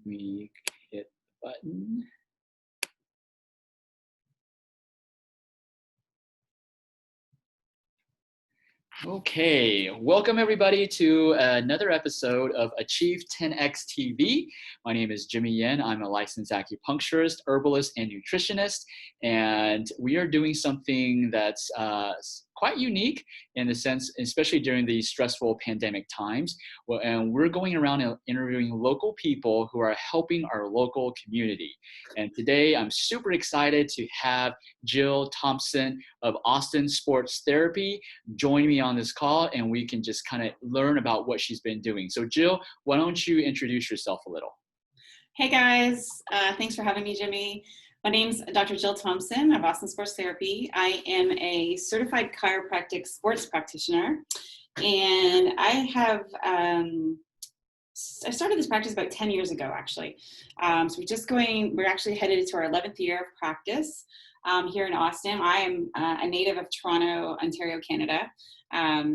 me hit the button. Okay, welcome everybody to another episode of Achieve 10X TV. My name is Jimmy Yen. I'm a licensed acupuncturist, herbalist, and nutritionist, and we are doing something that's quite unique in the sense, especially during these stressful pandemic times. And we're going around and interviewing local people who are helping our local community. And today I'm super excited to have Jill Thomson of Austin Sports Therapy join me on this call, and we can just kind of learn about what she's been doing. So Jill, why don't you introduce yourself a little? Hey guys, thanks for having me, Jimmy. My name's Dr. Jill Thomson of Austin Sports Therapy. I am a certified chiropractic sports practitioner, and I started this practice about 10 years ago, actually. So we're actually headed to our 11th year of practice here in Austin. I am a native of Toronto, Ontario, Canada.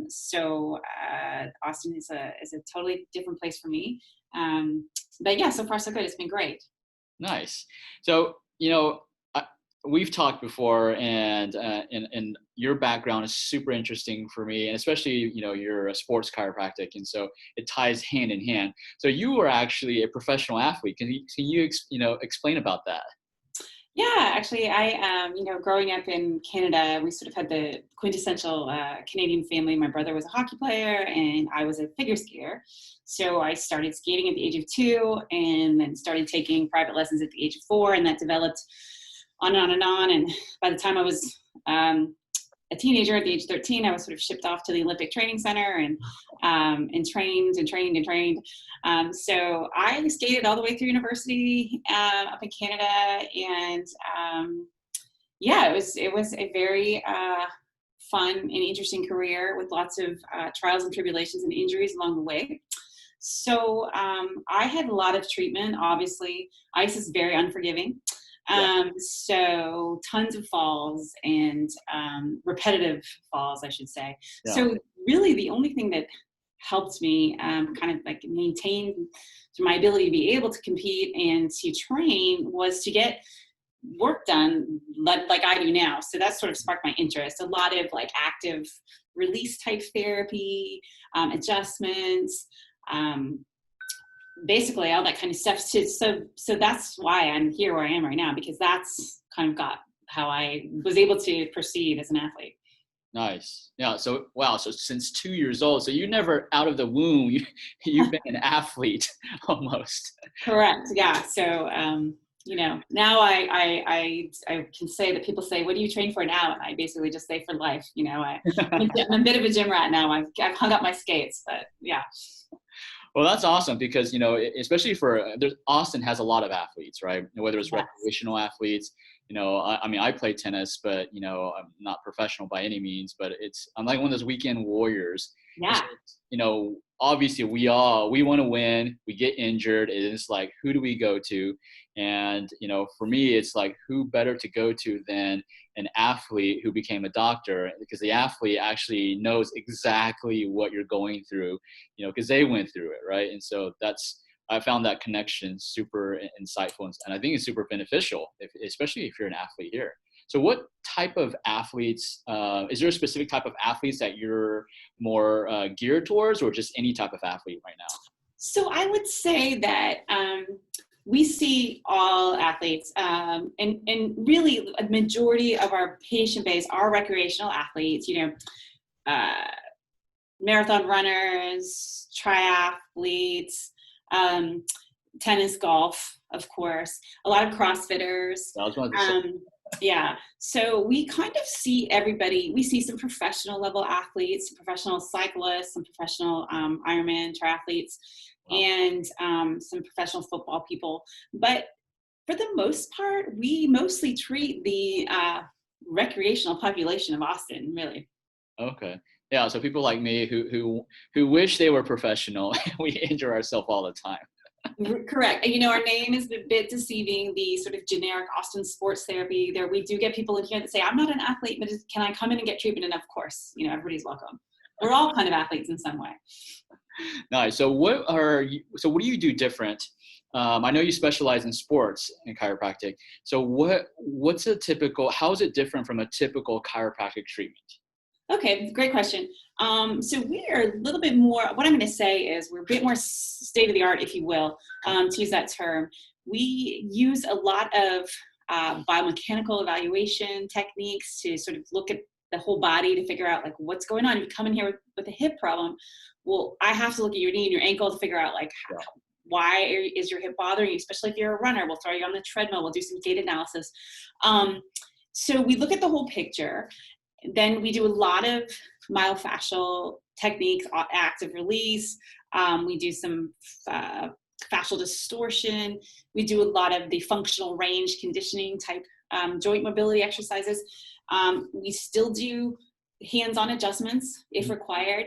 So Austin is a totally different place for me. But yeah, so far so good. It's been great. Nice. So, we've talked before, and your background is super interesting for me, and especially, you're a sports chiropractic, and so it ties hand in hand. So you were actually a professional athlete. Can you explain about that? Yeah, actually, I, growing up in Canada, we sort of had the quintessential Canadian family. My brother was a hockey player, and I was a figure skier. So I started skating at the age of 2, and then started taking private lessons at the age of 4, and that developed on and on and on. And by the time I was a teenager, at the age of 13, I was sort of shipped off to the Olympic Training Center and trained. So I skated all the way through university up in Canada, and it was a very fun and interesting career with lots of trials and tribulations and injuries along the way. So I had a lot of treatment. Obviously, ice is very unforgiving. So tons of falls and repetitive falls, I should say. Yeah. So really the only thing that helped me kind of like maintain my ability to be able to compete and to train was to get work done like I do now. So that sort of sparked my interest. A lot of like active release type therapy, adjustments, basically all that kind of stuff. So that's why I'm here where I am right now, because that's kind of got how I was able to proceed as an athlete. Nice. Yeah. So, wow. So since 2 years old, so you never out of the womb, you've been an athlete almost. Correct. Yeah. So, now I can say that people say, what do you train for now? And I basically just say for life. I'm a bit of a gym rat now. I've hung up my skates, but yeah. Well, that's awesome because, especially Austin has a lot of athletes, right? Whether it's recreational athletes, I play tennis, but, I'm not professional by any means, but I'm like one of those weekend warriors. Yeah. So, obviously we want to win, we get injured. It's like, who do we go to? And, for me, it's like, who better to go to than an athlete who became a doctor, because the athlete actually knows exactly what you're going through, because they went through it. Right. And so I found that connection super insightful, and I think it's super beneficial, especially if you're an athlete here. So what type of athletes, is there a specific type of athletes that you're more geared towards, or just any type of athlete right now? So I would say that we see all athletes, and really a majority of our patient base are recreational athletes, marathon runners, triathletes, tennis, golf, of course, a lot of CrossFitters. Yeah. So we kind of see everybody. We see some professional level athletes, some professional cyclists, some professional Ironman triathletes, and some professional football people. But for the most part, we mostly treat the recreational population of Austin, really. Okay. Yeah. So people like me who wish they were professional, we injure ourselves all the time. Correct. Our name is a bit deceiving, the sort of generic Austin Sports Therapy. There, we do get people in here that say, I'm not an athlete, but can I come in and get treatment? And of course, everybody's welcome. We're all kind of athletes in some way. Nice. So what do you do different? I know you specialize in sports and chiropractic. So how is it different from a typical chiropractic treatment? Okay, great question. So we are a little bit more, what I'm going to say is we're a bit more state of the art, if you will, to use that term. We use a lot of biomechanical evaluation techniques to sort of look at the whole body to figure out like what's going on. If you come in here with a hip problem, well, I have to look at your knee and your ankle to figure out like why is your hip bothering you, especially if you're a runner. We'll throw you on the treadmill. We'll do some gait analysis. So we look at the whole picture. Then we do a lot of myofascial techniques, active release. We do some fascial distortion. We do a lot of the functional range conditioning type joint mobility exercises. We still do hands-on adjustments if required.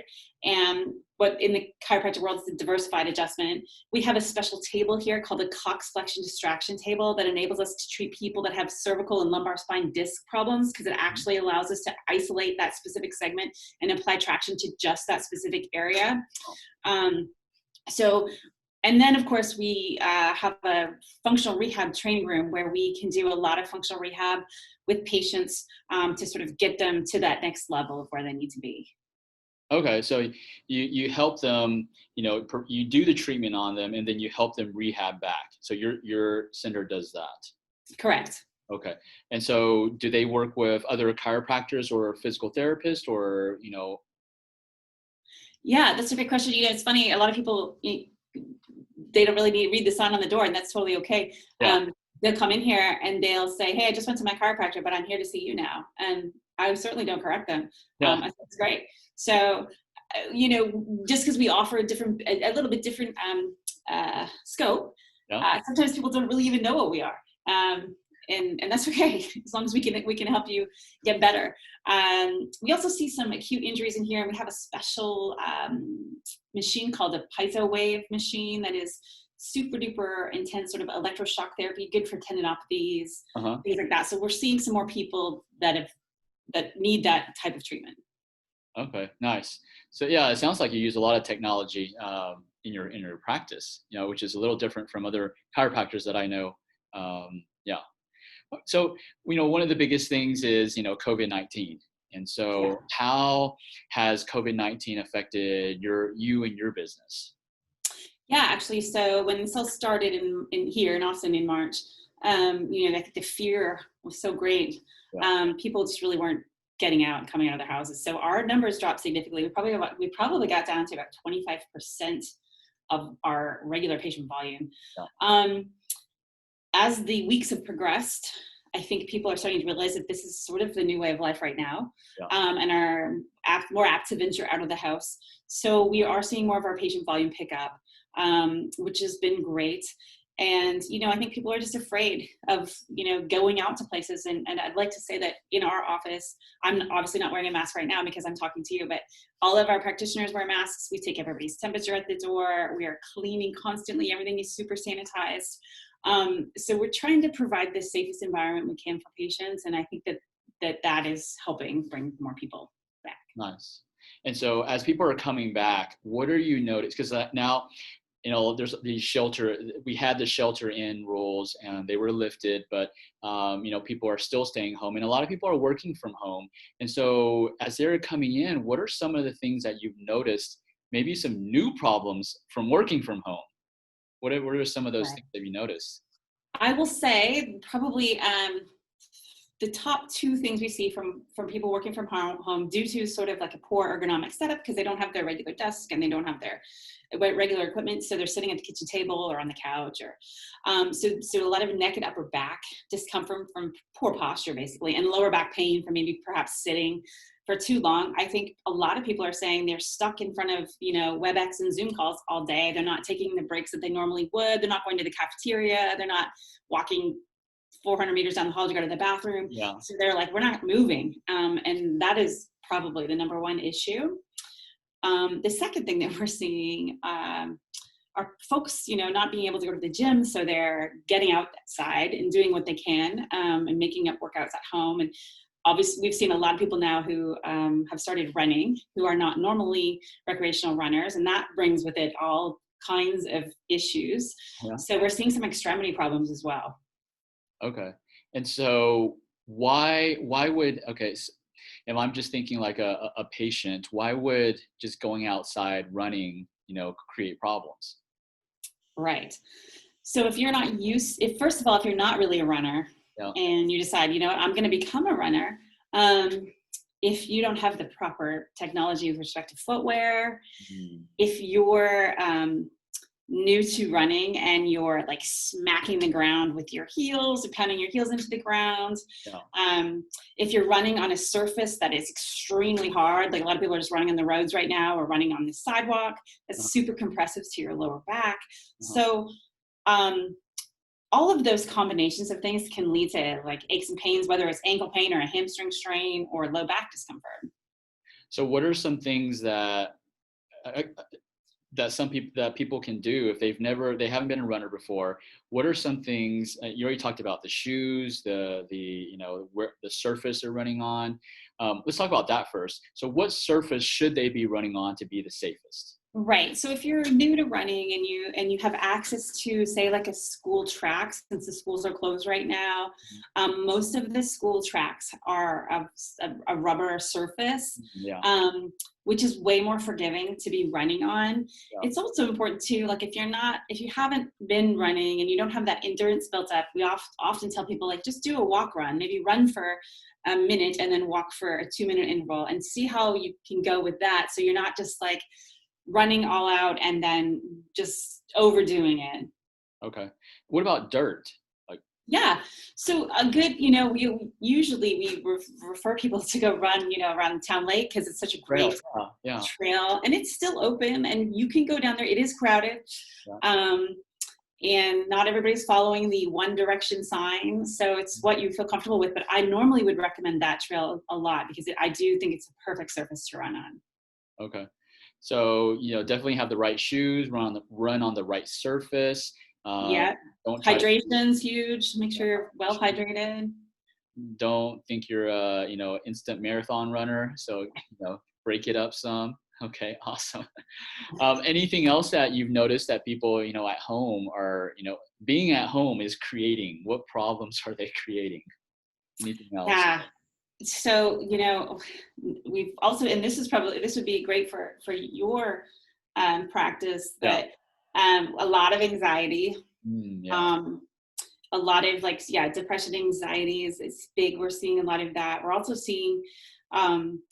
But in the chiropractic world, it's a diversified adjustment. We have a special table here called the Cox Flexion Distraction Table that enables us to treat people that have cervical and lumbar spine disc problems, because it actually allows us to isolate that specific segment and apply traction to just that specific area. And then, of course, we have a functional rehab training room where we can do a lot of functional rehab with patients to sort of get them to that next level of where they need to be. Okay, so you help them, you do the treatment on them, and then you help them rehab back. So your center does that. Correct. Okay, and so do they work with other chiropractors or physical therapists, or Yeah, that's a great question. It's funny. A lot of people they don't really need to read the sign on the door, and that's totally okay. Yeah. They'll come in here and they'll say, "Hey, I just went to my chiropractor, but I'm here to see you now." And I certainly don't correct them. Yeah. I think it's great. So, just because we offer a little bit different scope, Yeah. sometimes people don't really even know what we are. And that's okay, as long as we can help you get better. We also see some acute injuries in here, and we have a special machine called a piezo wave machine that is super duper intense, sort of electroshock therapy, good for tendinopathies, things like that. So we're seeing some more people that need that type of treatment. Okay, nice. So yeah, it sounds like you use a lot of technology in your practice, which is a little different from other chiropractors that I know. Yeah. So, one of the biggest things is, COVID-19. And so how has COVID-19 affected you and your business? Yeah, actually, so when this all started in here in Austin in March, I think the fear was so great. Yeah. People just really weren't getting out and coming out of their houses. So our numbers dropped significantly. We probably got down to about 25% of our regular patient volume. Yeah. As the weeks have progressed, I think people are starting to realize that this is sort of the new way of life right now, and are more apt to venture out of the house. So we are seeing more of our patient volume pick up, which has been great. And, I think people are just afraid of, going out to places. And I'd like to say that in our office, I'm obviously not wearing a mask right now because I'm talking to you, but all of our practitioners wear masks. We take everybody's temperature at the door. We are cleaning constantly. Everything is super sanitized. So we're trying to provide the safest environment we can for patients. And I think that is helping bring more people back. Nice. And so as people are coming back, what are you noticing? Because now, there's we had the shelter in rules and they were lifted, but, people are still staying home and a lot of people are working from home. And so as they're coming in, what are some of the things that you've noticed, maybe some new problems from working from home? What are some of those things that you noticed? I will say probably the top two things we see from people working from home due to sort of like a poor ergonomic setup, because they don't have their regular desk and they don't have their regular equipment. So they're sitting at the kitchen table or on the couch, or so a lot of neck and upper back discomfort from poor posture, basically, and lower back pain from maybe perhaps sitting for too long. I think a lot of people are saying they're stuck in front of, WebEx and Zoom calls all day. They're not taking the breaks that they normally would. They're not going to the cafeteria. They're not walking 400 meters down the hall to go to the bathroom. Yeah. So they're like, we're not moving. And that is probably the number one issue. The second thing that we're seeing are folks, not being able to go to the gym. So they're getting outside and doing what they can and making up workouts at home. And obviously we've seen a lot of people now who have started running, who are not normally recreational runners, and that brings with it all kinds of issues. Yeah. So we're seeing some extremity problems as well. Okay. And so why would, okay, so if I'm just thinking like a patient, why would just going outside running, create problems? Right. So if you're not used, if first of all, if you're not really a runner Yeah. and you decide, you know what, I'm going to become a runner, um, if you don't have the proper technology with respect to footwear, Mhm. if you're new to running and you're like smacking the ground with your heels or pounding your heels into the ground, Yeah. if you're running on a surface that is extremely hard, like a lot of people are just running on the roads right now or running on the sidewalk, that's Uh-huh. super compressive to your lower back. Uh-huh. So um, all of those combinations of things can lead to like aches and pains, whether it's ankle pain or a hamstring strain or low back discomfort. So what are some things uh, that people can do if they haven't been a runner before? What are some things, you already talked about the shoes, where the surface they're running on. Let's talk about that first. So what surface should they be running on to be the safest? Right. So if you're new to running and you have access to, say, like a school track, since the schools are closed right now, most of the school tracks are a rubber surface, Yeah. which is way more forgiving to be running on. Yeah. It's also important too, like if you haven't been running and you don't have that endurance built up, we often tell people like just do a walk run, maybe run for a minute and then walk for a 2-minute interval and see how you can go with that. So you're not just like running all out and then just overdoing it. Okay. What about dirt? Like, Yeah. So a good, we usually refer people to go run, around Town Lake because it's such a trail. great Yeah. trail and it's still open and you can go down there. It is crowded. Yeah. And not everybody's following the one direction sign. So it's what you feel comfortable with. But I normally would recommend that trail a lot because I do think it's a perfect surface to run on. Okay. So, definitely have the right shoes, run on the right surface. Yeah. Don't try to Hydration's huge. Make sure you're well hydrated. don't think you're a, instant marathon runner. So, break it up some. Okay, awesome. Anything else that you've noticed that people, at home are, being at home is creating? What problems are they creating? Anything else? Yeah. So, we've also, and this would be great for your practice, Yeah. but a lot of anxiety, Yeah. um, a lot of like, yeah, depression, anxiety is big. We're seeing a lot of that. We're also seeing, um,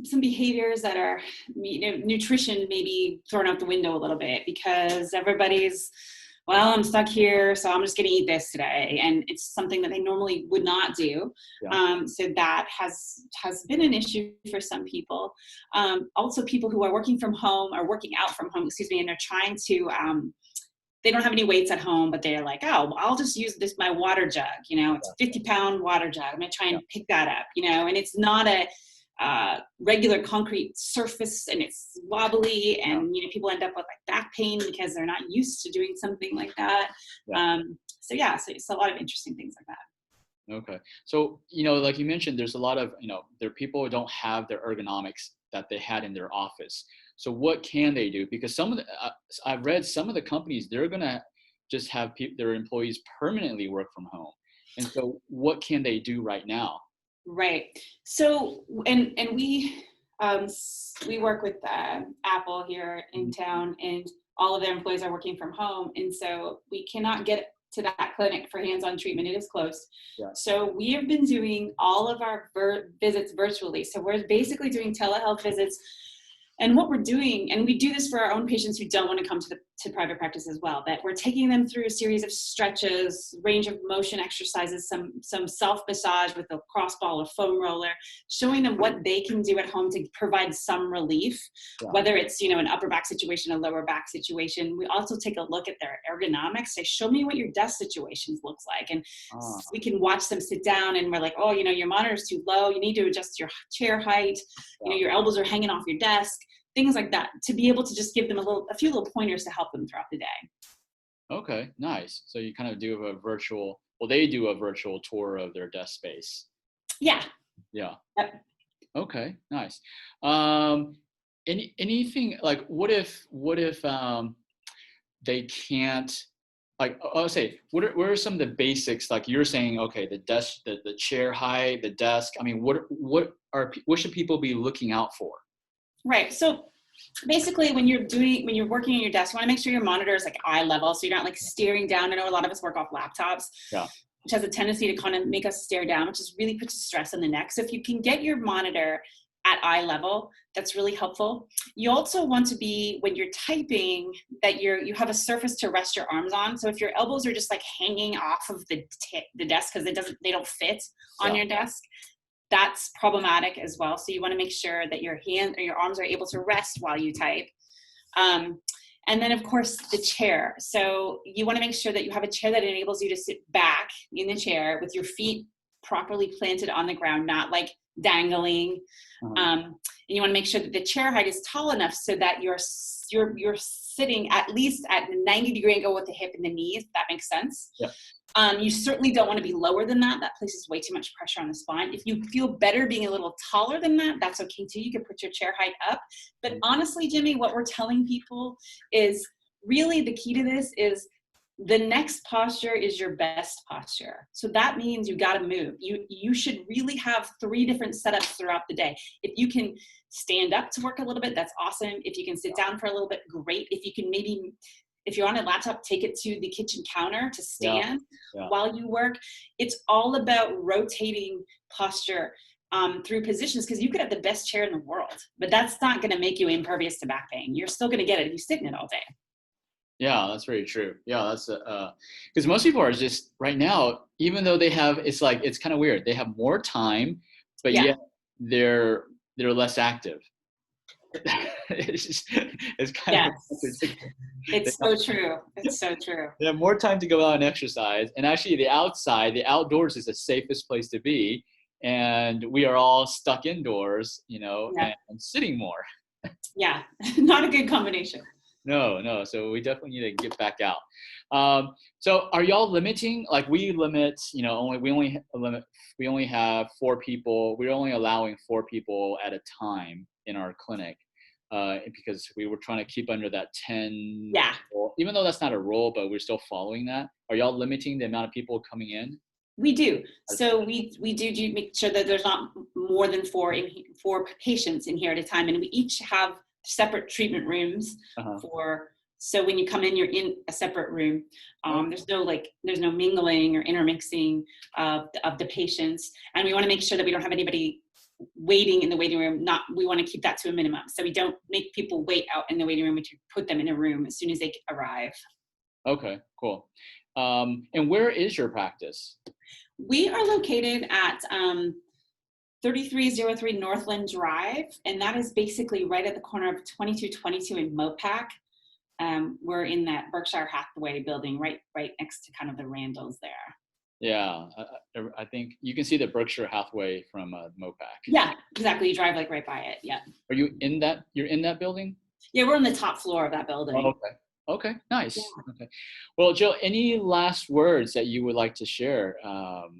some behaviors that are, nutrition maybe thrown out the window a little bit because everybody's, well, I'm stuck here, so I'm just going to eat this today. And it's something that they normally would not do. Yeah. So that has been an issue for some people. Also, people who are working from home or working out from home, excuse me, and they're trying to, they don't have any weights at home, but they're like, oh, I'll just use my water jug. It's a 50-pound water jug. I'm going to try and pick that up, and it's not a regular concrete surface and it's wobbly and people end up with like back pain because they're not used to doing something like that. So it's a lot of interesting things like that. Okay. So, like you mentioned, there's a lot of, there are people who don't have their ergonomics that they had in their office. So what can they do? Because I've read some of the companies, they're going to just have their employees permanently work from home. And so what can they do right now? Right. So, and we work with Apple here in town, and all of their employees are working from home, and so we cannot get to that clinic for hands-on treatment. It is closed. Yeah. So we have been doing all of our visits virtually. So we're basically doing telehealth visits. And what we're doing, and we do this for our own patients who don't want to come to private practice as well, but we're taking them through a series of stretches, range of motion exercises, some self-massage with a cross ball or foam roller, showing them what they can do at home to provide some relief, whether it's, an upper back situation, a lower back situation. We also take a look at their ergonomics, say, show me what your desk situations looks like. And we can watch them sit down and we're like, oh, your monitor's too low. You need to adjust your chair height. Your elbows are hanging off your desk. Things like that, to be able to just give them a few little pointers to help them throughout the day. Okay, nice. So you kind of do they do a virtual tour of their desk space. Yeah. Yeah. Yep. Okay, nice. Anything like what if they can't, like I'll say what are some of the basics, like you're saying, okay, the desk, the chair height, the desk. I mean, what should people be looking out for? Right. So basically when you're working on your desk, you want to make sure your monitor is like eye level, so you're not like staring down. I know a lot of us work off laptops, Yeah. which has a tendency to kind of make us stare down, which is really puts stress on the neck. So if you can get your monitor at eye level, that's really helpful. You also want to be, when you're typing, that you have a surface to rest your arms on. So if your elbows are just like hanging off of the desk because they don't fit on Yeah. your desk, that's problematic as well. So you want to make sure that your hand or your arms are able to rest while you type. Um, and then of course the chair. So you want to make sure that you have a chair that enables you to sit back in the chair with your feet properly planted on the ground, not like dangling. And you want to make sure that the chair height is tall enough so that you're sitting at least at the 90-degree angle with the hip and the knees. If that makes sense. Yeah. You certainly don't want to be lower than that. That places way too much pressure on the spine. If you feel better being a little taller than that, that's okay too. You can put your chair height up. But honestly, Jimmy, what we're telling people is really the key to this is the next posture is your best posture. So that means you got to move. You should really have 3 different setups throughout the day. If you can stand up to work a little bit, that's awesome. If you can sit down for a little bit, great. If you can maybe, if you're on a laptop, take it to the kitchen counter to stand while you work. It's all about rotating posture through positions, because you could have the best chair in the world, but that's not going to make you impervious to back pain. You're still going to get it if you sit in it all day. Yeah, that's very true. Yeah, that's because most people are just right now, even though they have, it's like it's kind of weird. They have more time, but Yeah. yet they're less active. It's kind of Yes. It's so true. It's so true. they have more time to go out and exercise, and actually the outdoors is the safest place to be, and we are all stuck indoors, Yeah. and sitting more. Yeah. Not a good combination. No. So we definitely need to get back out. So are y'all limiting? Like we limit, we only have 4 people. We're only allowing 4 people at a time in our clinic, because we were trying to keep under that 10. Yeah. Rule. Even though that's not a rule, but we're still following that. Are y'all limiting the amount of people coming in? We do. So we do make sure that there's not more than 4 patients in here at a time, and we each have separate treatment rooms so when you come in, you're in a separate room. There's no mingling or intermixing of the patients, and we want to make sure that we don't have anybody waiting in the waiting room. We want to keep that to a minimum, so we don't make people wait out in the waiting room. We put them in a room as soon as they arrive. Okay, cool. And where is your practice? We are located at 3303 Northland Drive, and that is basically right at the corner of 2222 in Mopac. We're in that Berkshire Hathaway building, right next to kind of the Randalls there. Yeah, I think you can see the Berkshire Hathaway from Mopac. Yeah, exactly. You drive like right by it. Yeah. Are you in that? You're in that building? Yeah, we're on the top floor of that building. Oh, okay. Okay, nice. Yeah. Okay. Well, Jill, any last words that you would like to share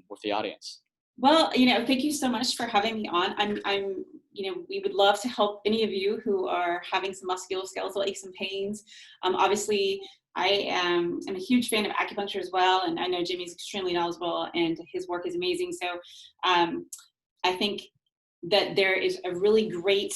with the audience? Well, thank you so much for having me on. I'm we would love to help any of you who are having some musculoskeletal aches and pains. Obviously, I am a huge fan of acupuncture as well, and I know Jimmy's extremely knowledgeable, and his work is amazing. So, I think that there is a really great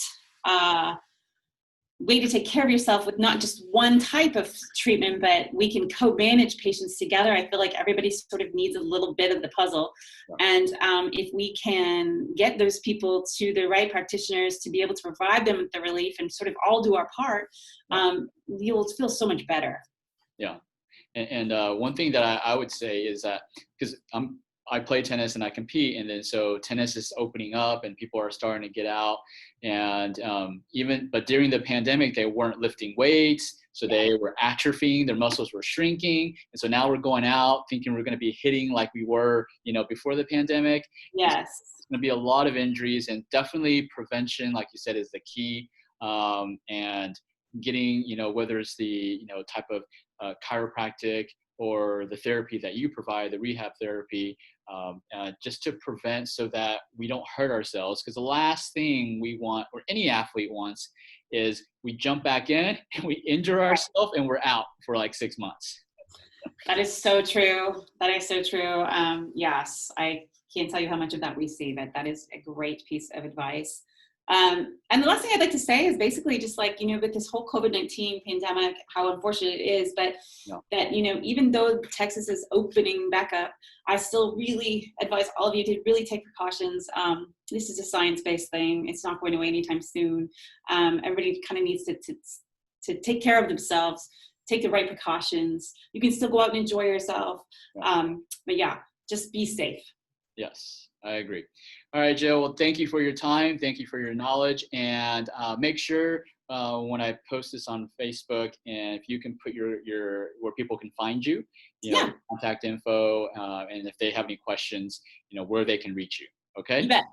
way to take care of yourself with not just one type of treatment, but we can co-manage patients together. I feel like everybody sort of needs a little bit of the puzzle. Yeah. And if we can get those people to the right practitioners to be able to provide them with the relief and sort of all do our part, you'll feel so much better. Yeah. And one thing that I would say is that, because I play tennis and I compete, and then so tennis is opening up and people are starting to get out, and but during the pandemic they weren't lifting weights, so they were atrophying, their muscles were shrinking, and so now we're going out thinking we're going to be hitting like we were before the pandemic. Yes, there's going to be a lot of injuries, and definitely prevention, like you said, is the key. And getting whether it's the type of chiropractic or the therapy that you provide, the rehab therapy, just to prevent so that we don't hurt ourselves. Because the last thing we want, or any athlete wants, is we jump back in and we injure ourselves and we're out for like 6 months. That is so true. That is so true. Yes, I can't tell you how much of that we see. That is a great piece of advice. And the last thing I'd like to say is basically just like, with this whole COVID-19 pandemic, how unfortunate it is, but that, even though Texas is opening back up, I still really advise all of you to really take precautions. This is a science-based thing. It's not going away anytime soon. Everybody kind of needs to take care of themselves, take the right precautions. You can still go out and enjoy yourself. But yeah, just be safe. Yes, I agree. All right, Jill. Well, thank you for your time. Thank you for your knowledge. And make sure when I post this on Facebook, and if you can put your where people can find you, contact info, and if they have any questions, where they can reach you. Okay. You bet.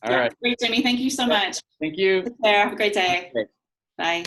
All right. Great, Jimmy. Thank you so much. Thank you. Take care. Have a great day. Okay. Bye.